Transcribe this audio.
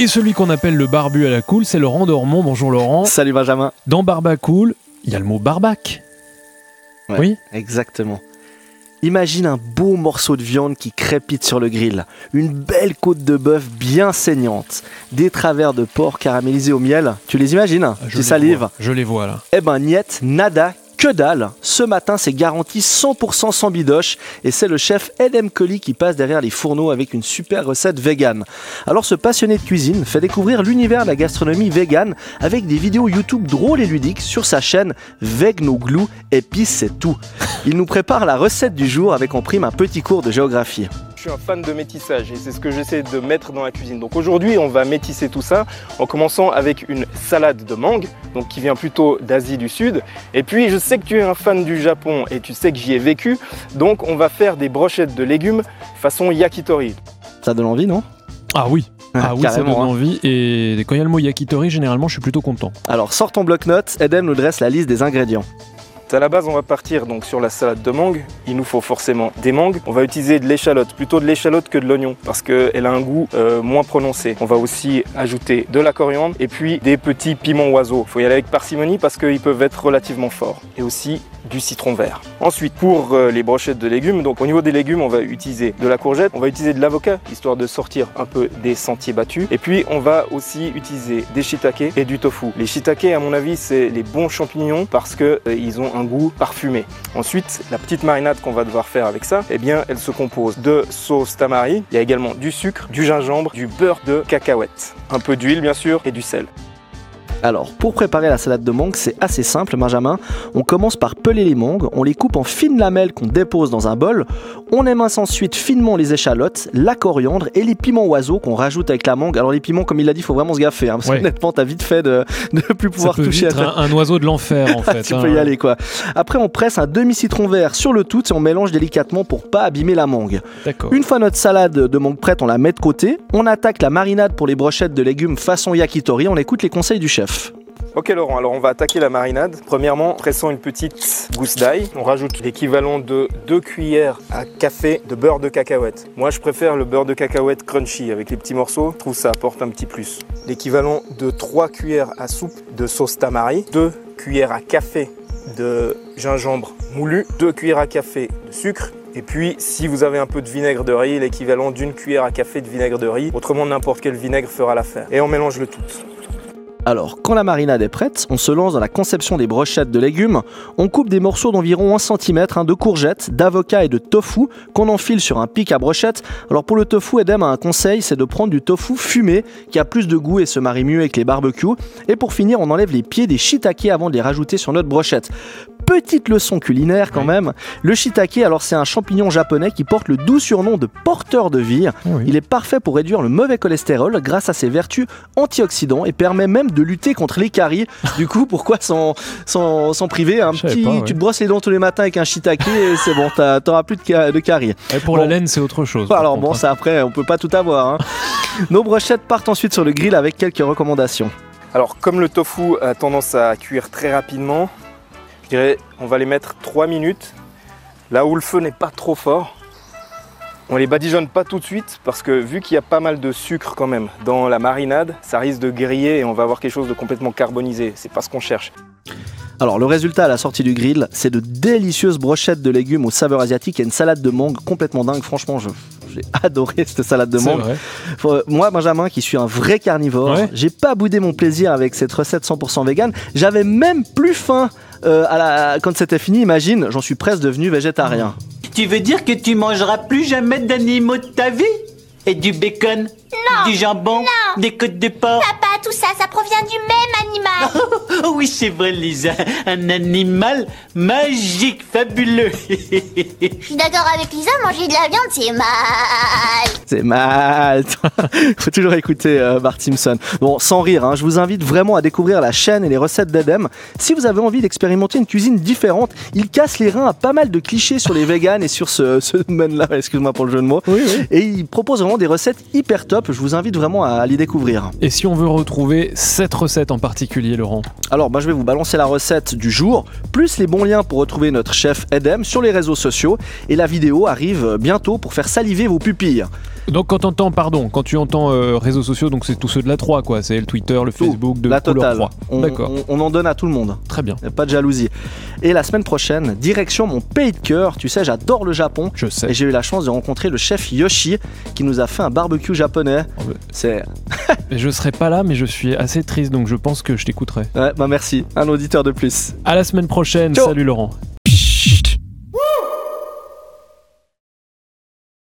Et celui qu'on appelle le barbu à la cool, c'est Laurent Dormont. Bonjour Laurent. Salut Benjamin. Dans Barbacool, il y a le mot barbac. Ouais, oui. Exactement. Imagine un beau morceau de viande qui crépite sur le grill, une belle côte de bœuf bien saignante, des travers de porc caramélisés au miel. Tu les imagines? Tu salives? Je les vois là. Eh ben niet, nada, que dalle. Ce matin, c'est garanti 100% sans bidoche et c'est le chef Edem Colli qui passe derrière les fourneaux avec une super recette vegan. Alors ce passionné de cuisine fait découvrir l'univers de la gastronomie vegan avec des vidéos YouTube drôles et ludiques sur sa chaîne Veg No Glue, épices c'est tout. Il nous prépare la recette du jour avec en prime un petit cours de géographie. Je suis un fan de métissage et c'est ce que j'essaie de mettre dans la cuisine. Donc aujourd'hui, on va métisser tout ça en commençant avec une salade de mangue, donc qui vient plutôt d'Asie du Sud. Et puis, je sais que tu es un fan du Japon et tu sais que j'y ai vécu, donc on va faire des brochettes de légumes façon yakitori. Ça donne envie, non? Ah oui. Ah oui, ça donne envie. Et quand il y a le mot yakitori, généralement, je suis plutôt content. Alors, sors ton bloc-notes, Edem nous dresse la liste des ingrédients. À la base, on va partir donc sur la salade de mangue. Il nous faut forcément des mangues. On va utiliser de l'échalote, plutôt de l'échalote que de l'oignon parce qu'elle a un goût moins prononcé. On va aussi ajouter de la coriandre et puis des petits piments oiseaux. Il faut y aller avec parcimonie parce qu'ils peuvent être relativement forts. Et aussi du citron vert. Ensuite, pour les brochettes de légumes, donc au niveau des légumes, on va utiliser de la courgette, on va utiliser de l'avocat, histoire de sortir un peu des sentiers battus. Et puis, on va aussi utiliser des shiitake et du tofu. Les shiitake, à mon avis, c'est les bons champignons parce qu'ils ont un goût parfumé. Ensuite, la petite marinade qu'on va devoir faire avec ça, eh bien, elle se compose de sauce tamari. Il y a également du sucre, du gingembre, du beurre de cacahuète, un peu d'huile, bien sûr, et du sel. Alors, pour préparer la salade de mangue, c'est assez simple, Benjamin. On commence par peler les mangues, on les coupe en fines lamelles qu'on dépose dans un bol. On émince ensuite finement les échalotes, la coriandre et les piments oiseaux qu'on rajoute avec la mangue. Alors les piments, comme il l'a dit, il faut vraiment se gaffer, parce qu'honnêtement, t'as vite fait de plus pouvoir toucher. Ça peut un oiseau de l'enfer, en fait. Tu peux y aller, quoi. Après, on presse un demi-citron vert sur le tout et on mélange délicatement pour pas abîmer la mangue. D'accord. Une fois notre salade de mangue prête, on la met de côté. On attaque la marinade pour les brochettes de légumes façon yakitori. On écoute les conseils du chef. Ok Laurent, alors on va attaquer la marinade. Premièrement, pressons une petite gousse d'ail. On rajoute l'équivalent de 2 cuillères à café de beurre de cacahuète. Moi je préfère le beurre de cacahuète crunchy avec les petits morceaux. Je trouve que ça apporte un petit plus. L'équivalent de 3 cuillères à soupe de sauce tamari. 2 cuillères à café de gingembre moulu. 2 cuillères à café de sucre. Et puis, si vous avez un peu de vinaigre de riz, l'équivalent d'une cuillère à café de vinaigre de riz. Autrement, n'importe quel vinaigre fera l'affaire. Et on mélange le tout. Alors, quand la marinade est prête, on se lance dans la conception des brochettes de légumes. On coupe des morceaux d'environ 1 cm de courgettes, d'avocat et de tofu qu'on enfile sur un pic à brochettes. Alors pour le tofu, Edem a un conseil, c'est de prendre du tofu fumé qui a plus de goût et se marie mieux avec les barbecues. Et pour finir, on enlève les pieds des shiitake avant de les rajouter sur notre brochette. Petite leçon culinaire quand même. Le shiitake, alors c'est un champignon japonais qui porte le doux surnom de porteur de vie. Il est parfait pour réduire le mauvais cholestérol grâce à ses vertus antioxydants et permet même de lutter contre les caries. Du coup, pourquoi s'en priver Tu te brosses les dents tous les matins avec un shiitake et c'est bon, t'auras plus de caries. Et pour la laine, c'est autre chose. Alors bon, ça après, on peut pas tout avoir. Nos brochettes partent ensuite sur le grill avec quelques recommandations. Alors, comme le tofu a tendance à cuire très rapidement, je dirais on va les mettre 3 minutes, là où le feu n'est pas trop fort. On les badigeonne pas tout de suite parce que vu qu'il y a pas mal de sucre quand même dans la marinade, ça risque de griller et on va avoir quelque chose de complètement carbonisé. C'est pas ce qu'on cherche. Alors le résultat à la sortie du grill, c'est de délicieuses brochettes de légumes aux saveurs asiatiques et une salade de mangue complètement dingue. Franchement, j'ai adoré cette salade de mangue. Moi, Benjamin, qui suis un vrai carnivore, j'ai pas boudé mon plaisir avec cette recette 100% vegan. J'avais même plus faim quand c'était fini. Imagine, j'en suis presque devenu végétarien. Tu veux dire que tu mangeras plus jamais d'animaux de ta vie? Et du bacon? Non. Du jambon? Non. Des côtes de porc? Papa, tout ça, ça provient du même animal. Oh oui, c'est vrai, Lisa. Un animal magique, fabuleux. Je suis d'accord avec Lisa, manger de la viande, c'est mal. C'est mal. Faut toujours écouter Bart Simpson. Bon, sans rire, je vous invite vraiment à découvrir la chaîne et les recettes d'Edem. Si vous avez envie d'expérimenter une cuisine différente, il casse les reins à pas mal de clichés sur les véganes et sur ce domaine-là, excuse-moi pour le jeu de mots. Oui. Et il propose vraiment des recettes hyper top. Je vous invite vraiment à les découvrir. Et si on veut retrouver cette recette en particulier, atelier, Laurent? Alors, je vais vous balancer la recette du jour, plus les bons liens pour retrouver notre chef Edem sur les réseaux sociaux. Et la vidéo arrive bientôt pour faire saliver vos pupilles. Donc quand tu entends réseaux sociaux, donc c'est tous ceux de la 3, quoi. C'est le Twitter, le Facebook, de la Couleur totale. 3. D'accord. On en donne à tout le monde. Très bien. Pas de jalousie. Et la semaine prochaine, direction mon pays de cœur. Tu sais, j'adore le Japon. Je sais. Et j'ai eu la chance de rencontrer le chef Yoshi qui nous a fait un barbecue japonais. C'est... Je serai pas là, mais je suis assez triste, donc je pense que je t'écouterai. Ouais, merci. Un auditeur de plus. À la semaine prochaine. Ciao. Salut Laurent.